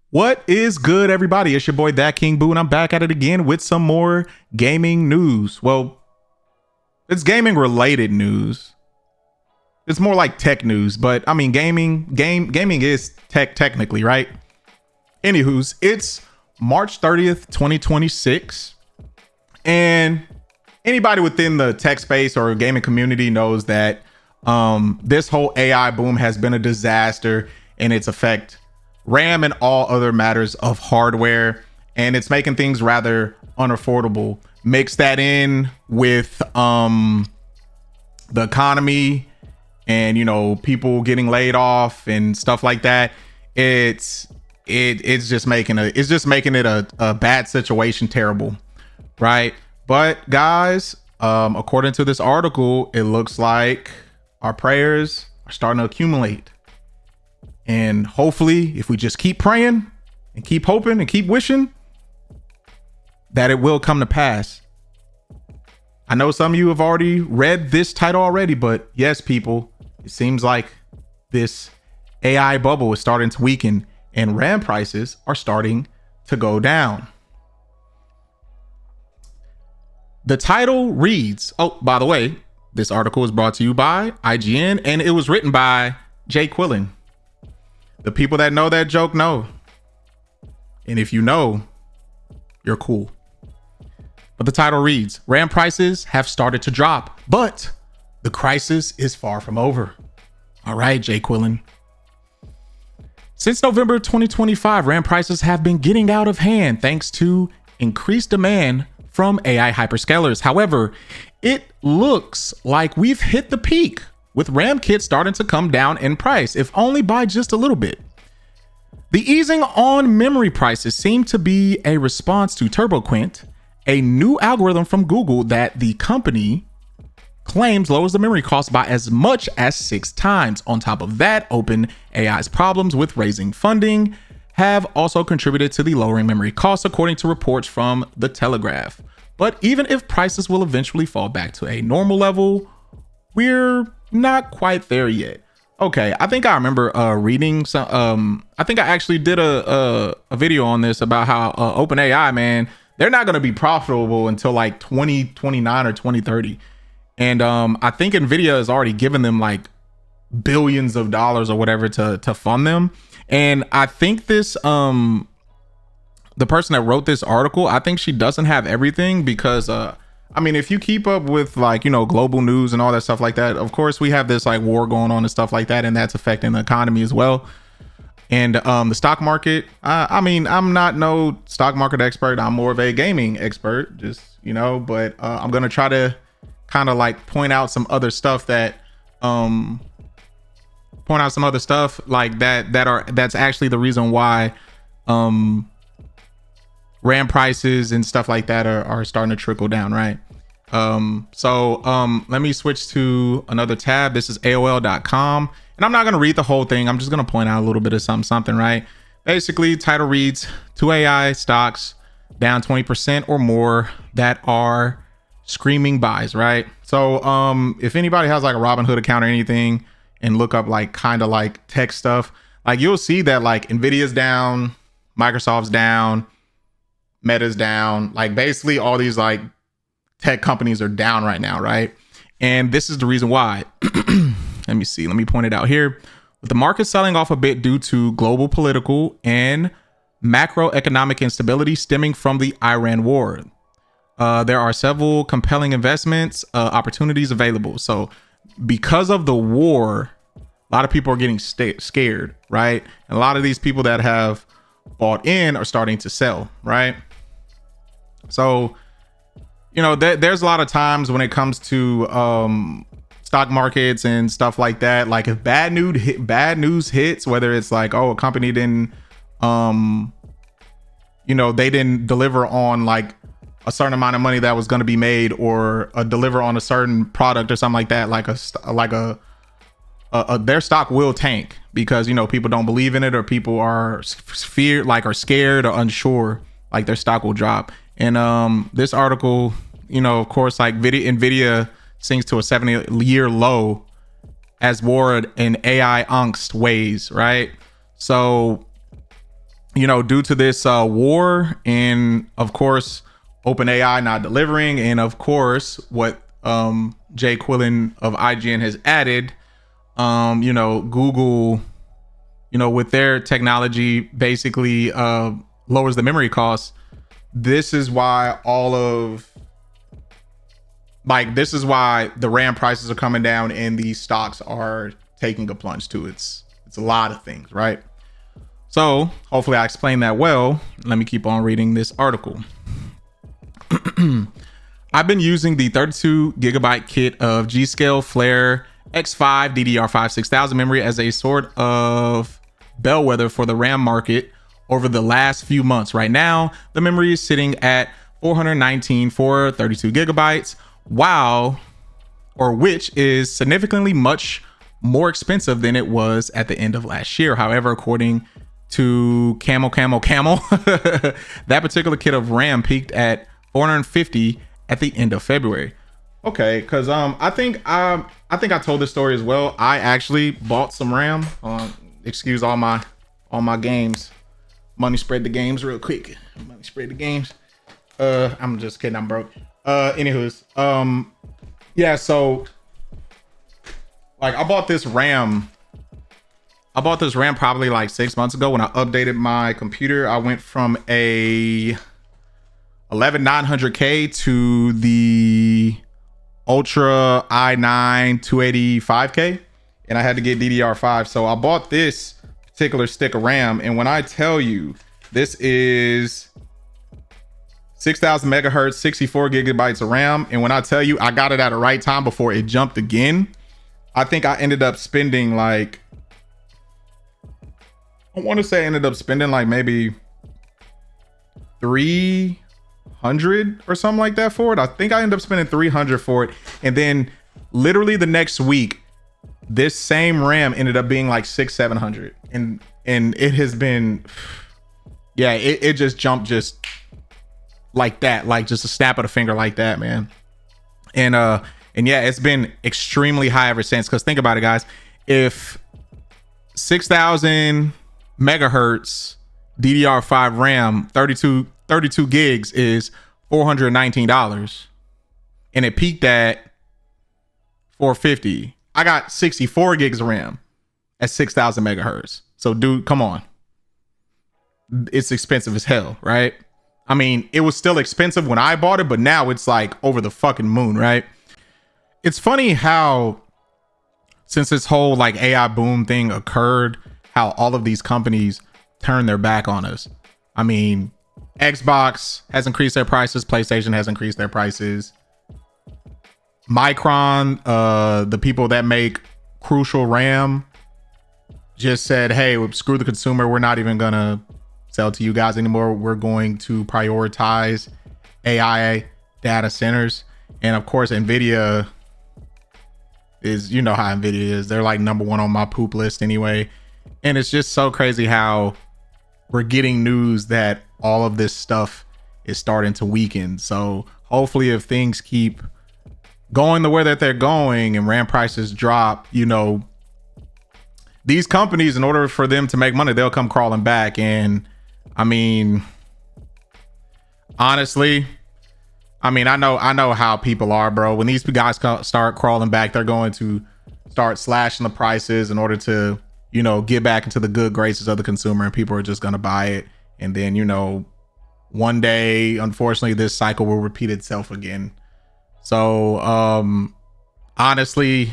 What is good, everybody? It's your boy, That King Boo, and I'm back at it again with some more gaming news. Well, it's gaming related news. It's more like tech news, but I mean, gaming is tech technically, right? Anywho's, it's March 30th, 2026, and anybody within the tech space or gaming community knows that this whole AI boom has been a disaster in its effect. RAM and all other matters of hardware, and it's making things rather unaffordable. Mix that in with the economy and people getting laid off and stuff like that. It's just making it a bad situation terrible, right? But guys, according to this article, it looks like our prayers are starting to accumulate. And hopefully, if we just keep praying and keep hoping and keep wishing, that it will come to pass. I know some of you have already read this title already, but yes, people, it seems like this AI bubble is starting to weaken and RAM prices are starting to go down. The title reads, oh, by the way, this article is brought to you by IGN, and it was written by Jay Quillen. The people that know that joke know. And if you know, you're cool. But the title reads, RAM prices have started to drop, but the crisis is far from over. All right, Jay Quillen. Since November 2025, RAM prices have been getting out of hand thanks to increased demand from AI hyperscalers. However, it looks like we've hit the peak, with RAM kits starting to come down in price, if only by just a little bit. The easing on memory prices seem to be a response to TurboQuint, a new algorithm from Google that the company claims lowers the memory cost by as much as 6 times. On top of that, OpenAI's problems with raising funding have also contributed to the lowering memory costs, according to reports from The Telegraph. But even if prices will eventually fall back to a normal level, we're not quite there yet. Okay, I think I remember reading some. I think I actually did a video on this about how OpenAI, man, they're not going to be profitable until like 2029 or 2030, and I think Nvidia has already given them like billions of dollars or whatever to fund them. And I think this the person that wrote this article, I think she doesn't have everything, because I mean, if you keep up with like, global news and all that stuff like that, of course, we have this like war going on and stuff like that, and that's affecting the economy as well. And the stock market, I mean, I'm not no stock market expert. I'm more of a gaming expert, just, but I'm going to try to kind of like point out some other stuff that's actually the reason why RAM prices and stuff like that are starting to trickle down, right? Let me switch to another tab. This is AOL.com, and I'm not going to read the whole thing. I'm just going to point out a little bit of something, right? Basically, title reads, 2 AI stocks down 20% or more that are screaming buys, right? So if anybody has like a Robinhood account or anything and look up like kind of like tech stuff, like you'll see that like Nvidia's down, Microsoft's down, Meta's down, like basically all these like tech companies are down right now, right? And this is the reason why. Let me point it out here. With the market selling off a bit due to global political and macroeconomic instability stemming from the Iran war, there are several compelling investments opportunities available. So because of the war, a lot of people are getting scared, right? And a lot of these people that have bought in are starting to sell, right? So, there's a lot of times when it comes to stock markets and stuff like that. Like if bad news hits, whether it's like, oh, a company didn't, they didn't deliver on like a certain amount of money that was going to be made, or deliver on a certain product or something like that, their stock will tank because people don't believe in it, or people are scared or unsure, like their stock will drop. And this article, of course, like Nvidia sinks to a 70-year low as war and AI angst weighs, right? So due to this war, and of course OpenAI not delivering, and of course what Jay Quillen of IGN has added, Google, with their technology basically lowers the memory costs. This is why this is why the RAM prices are coming down and these stocks are taking a plunge too. It's a lot of things, right? So hopefully I explained that well. Let me keep on reading this article. I've been using the 32 gigabyte kit of G.Scale Flare X5 DDR5 6000 memory as a sort of bellwether for the RAM market over the last few months. Right now, the memory is sitting at $419 for 32 gigabytes, which is significantly much more expensive than it was at the end of last year. However, according to Camel, that particular kit of RAM peaked at $450 at the end of February. Okay, because I think I told this story as well. I actually bought some RAM. Excuse all my games. Money spread the games real quick. Money spread the games. I'm just kidding. I'm broke. Anywho's, yeah. So, like, I bought this RAM probably like 6 months ago when I updated my computer. I went from a 11900K to the Ultra i9 285K, and I had to get DDR5. So I bought this particular stick of RAM, and when I tell you this is 6000 megahertz, 64 gigabytes of RAM, and when I tell you I got it at the right time before it jumped again, I think I ended up spending like, I want to say I ended up spending like maybe 300 or something like that for it. I think I ended up spending 300 for it, and then literally the next week this same RAM ended up being like 600-700, and it has been, yeah, it just jumped just like that, like just a snap of the finger like that, man. And yeah, it's been extremely high ever since. Because think about it, guys, if 6000 megahertz DDR5 RAM 32 gigs is $419, and it peaked at $450, I got 64 gigs of RAM at 6000 megahertz. So dude, come on, it's expensive as hell, right? I mean, it was still expensive when I bought it, but now it's like over the fucking moon, right? It's funny how, since this whole like AI boom thing occurred, how all of these companies turn their back on us. I mean, Xbox has increased their prices, PlayStation has increased their prices. Micron, the people that make Crucial RAM, just said, hey, screw the consumer, we're not even gonna sell to you guys anymore. We're going to prioritize AI data centers. And of course, Nvidia is, you know how Nvidia is, they're like number one on my poop list anyway. And it's just so crazy how we're getting news that all of this stuff is starting to weaken. So hopefully if things keep going the way that they're going and RAM prices drop, these companies, in order for them to make money, they'll come crawling back. And I mean, honestly, I know how people are, bro. When these guys start crawling back, they're going to start slashing the prices in order to, get back into the good graces of the consumer, and people are just going to buy it. And then, one day, unfortunately, this cycle will repeat itself again. So, honestly,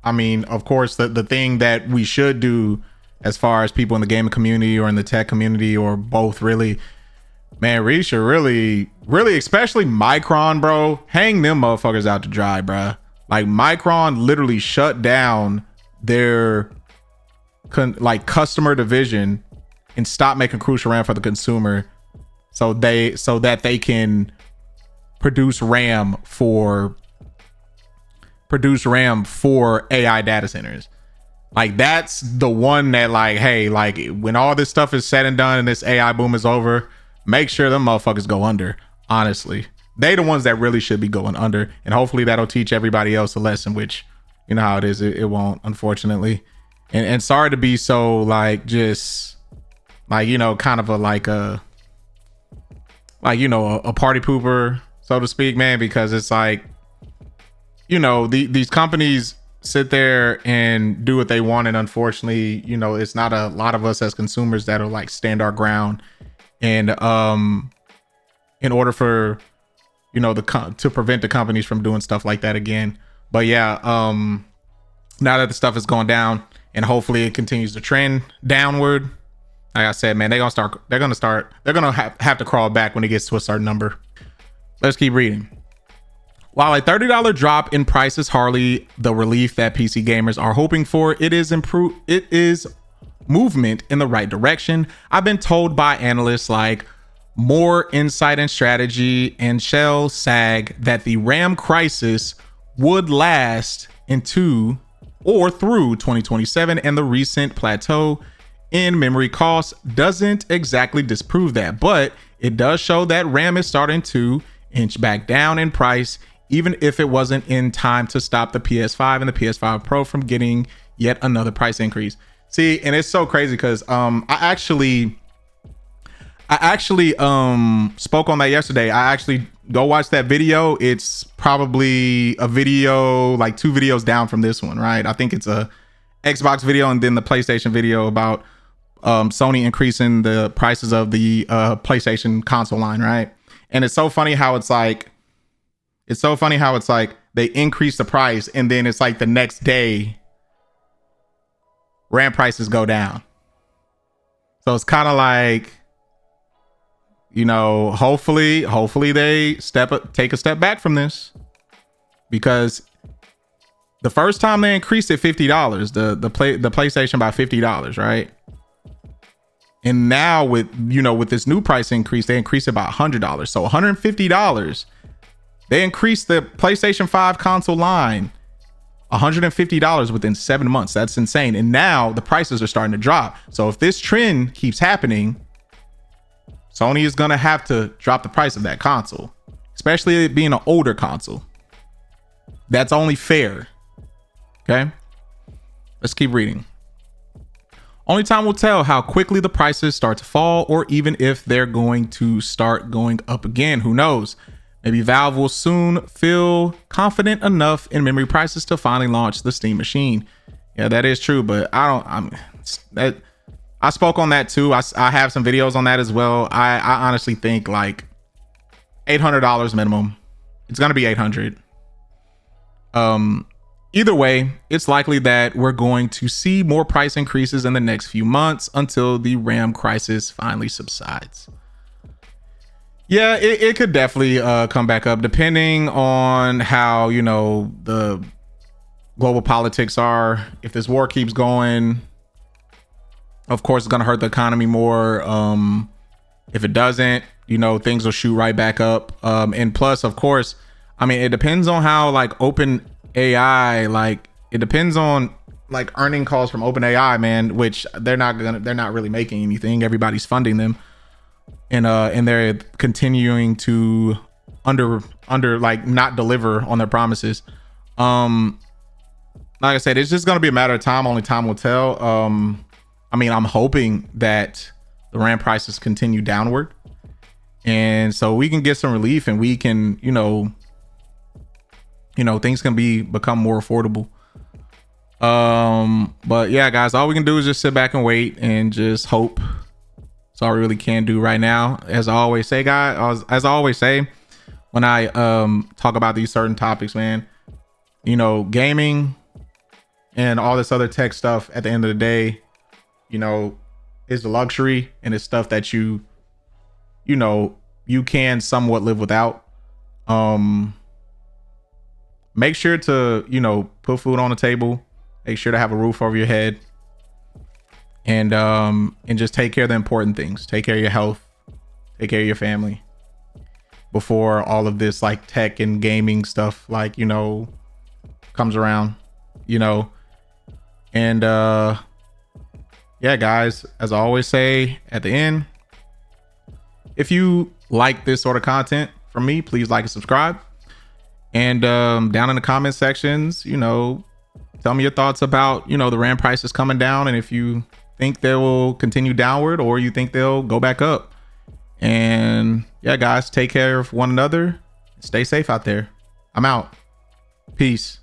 I mean, of course, the thing that we should do as far as people in the gaming community or in the tech community or both, really, man, we should really, especially Micron, bro, hang them motherfuckers out to dry, bro. Like, Micron literally shut down their customer division and stopped making Crucial RAM for the consumer, so that they can produce RAM for AI data centers. Like, that's the one that, like, hey, like, when all this stuff is said and done and this AI boom is over, make sure them motherfuckers go under. Honestly, they the ones that really should be going under, and hopefully that'll teach everybody else a lesson, which, you know how it is, it won't, unfortunately. And sorry to be so, like, just like, you know, kind of a like a party pooper, so to speak, man, because it's like, you know, these companies sit there and do what they want, and unfortunately, you know, it's not a lot of us as consumers that'll like stand our ground, and in order for, you know, to prevent the companies from doing stuff like that again. But yeah, now that the stuff is going down and hopefully it continues to trend downward, like I said, man, they're gonna have to crawl back when it gets to a certain number. Let's keep reading. While a $30 drop in price is hardly the relief that PC gamers are hoping for, it is movement in the right direction. I've been told by analysts like More Insight and Strategy and Shell Sag that the RAM crisis would last into or through 2027, and the recent plateau in memory costs doesn't exactly disprove that, but it does show that RAM is starting to inch back down in price, even if it wasn't in time to stop the PS5 and the PS5 Pro from getting yet another price increase. See, and it's so crazy because I actually spoke on that yesterday. I actually go watch that video. It's probably a video like 2 videos down from this one, right? I think it's a Xbox video and then the PlayStation video about Sony increasing the prices of the PlayStation console line, right? And it's so funny how it's like they increase the price and then it's like the next day RAM prices go down. So it's kind of like, you know, hopefully they take a step back from this, because the first time they increased it $50, the PlayStation by $50, right? And now with this new price increase, they increased it by $100. So $150. They increased the PlayStation 5 console line $150 within 7 months. That's insane. And now the prices are starting to drop. So if this trend keeps happening, Sony is going to have to drop the price of that console, especially it being an older console. That's only fair. Okay. Let's keep reading. Only time will tell how quickly the prices start to fall, or even if they're going to start going up again. Who knows? Maybe Valve will soon feel confident enough in memory prices to finally launch the Steam machine. Yeah, that is true, but I spoke on that too. I have some videos on that as well. I honestly think like $800 minimum. It's going to be $800. Either way, it's likely that we're going to see more price increases in the next few months until the RAM crisis finally subsides. Yeah, it could definitely come back up depending on how, you know, the global politics are. If this war keeps going, of course, it's going to hurt the economy more. If it doesn't, you know, things will shoot right back up. And plus, of course, I mean, it depends on how like open AI, like it depends on like earning calls from open AI, man, which they're not really making anything. Everybody's funding them. And they're continuing to under like not deliver on their promises. Like I said, it's just going to be a matter of time. Only time will tell. I mean, I'm hoping that the RAM prices continue downward, and so we can get some relief, and we can, you know, things can become more affordable. But yeah, guys, all we can do is just sit back and wait and just hope. That's all we really can do right now. As I always say, guys, as I always say, when I talk about these certain topics, man, you know, gaming and all this other tech stuff at the end of the day, you know, is a luxury, and it's stuff that you can somewhat live without. Make sure to, you know, put food on the table, make sure to have a roof over your head, and just take care of the important things. Take care of your health, take care of your family before all of this like tech and gaming stuff, like, you know, comes around, you know. And yeah, guys, as I always say at the end, if you like this sort of content from me, please like and subscribe. And down in the comment sections, you know, tell me your thoughts about, you know, the RAM prices coming down, and if you think they will continue downward or you think they'll go back up. And yeah, guys, take care of one another. Stay safe out there. I'm out. Peace.